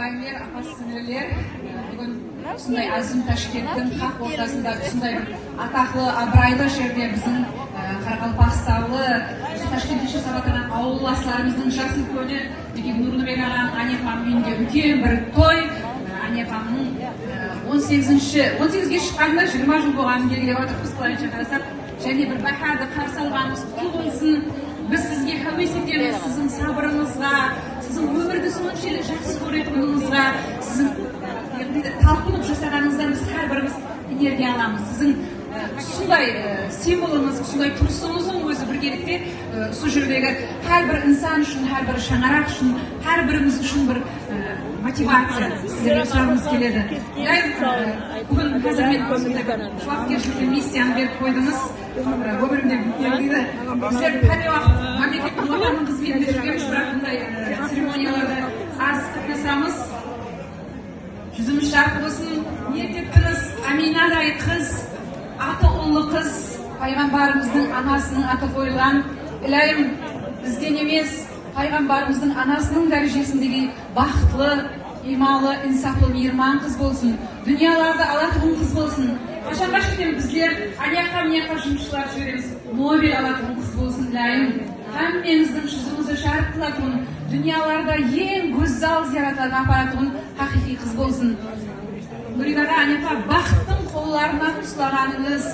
ағайындар, апа-сіңлілер, бүгін осындай Азим Ташкенттің қақ ортасында осындай атақлы, абырайлы жерде біздің Қарақалпақстаулы Ташкентте жасап жатқан ауылдастарымыздың жасын көне Нұрныбек ағаның Анепаның үйінде үлкен бір той. Анепаның 18-ге шыққанда 20 жыл болғанын белгілеп отырмыз, былайша қарасақ, және бір баһарды қарсы алғанымыз құтты болсын. Біз сізге хәуес етеміз, сіздің сабырыңызға, сіздің өмірді соншалық жақсы көретініңізге, сіздің талпынып жасағаныңыздан біз әрбіріміз энергия аламыз. Сіздің сондай символыңыз, сондай тұрысыңыздың өзі біргелікте сол жердегі әрбір инсан үшін, әрбір шаңырақ үшін, әрбіріміз үшін бір мотивация сіздерге сұрағымыз келеді. Бүгін қазір мен жауапкершілікті миссияны беріп қойдыңыз. Өмірімде білгенде біздер пәне уақыт мемлекеттің отанның қызметінде жүргенбіз, бірақ бұндай церемонияларда аз қатынасамыз. Жүзіміз жарық болсын. Не тепкіңіз? Аминадай қыз, аты ұлы қыз, пайғамбарымыздың анасының аты қойылған. Илайым бізден емес, пайғамбарымыздың анасының дәрежесіндегі бақытлы, ималы, инсафлы, мейірман қыз болсын. Дүнияларды алатұғын қыз болсын. Қашанға шетен біздер аяққа жұмысшылар жібереміз. Нобель алатұғын қыз болсын. Илайым әмменіздің жүзіңізді жарық қылатұғын, дүнияларда ең гүзал зияратларға апаратұғын хақиқи қыз болсын. Нұридаға Анепа бақыттың қолларына ұстағаныңыз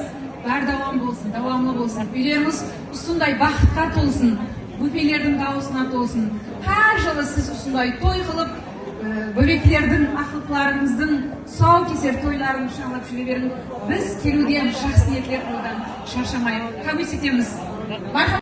бар давам болсын, давамлы болсын. Үйлеріңіз ұсындай бақытқа толсын, бөпелердің дауысына толсын. Әр жылы сіз ұсындай той қылып, бөбектердің, ақылқыларыңыздың сау кесер тойларын шаңлап жүре берін. Біз келуден жақсы ниеттер қылудан шаршамай, хәуес етеміз.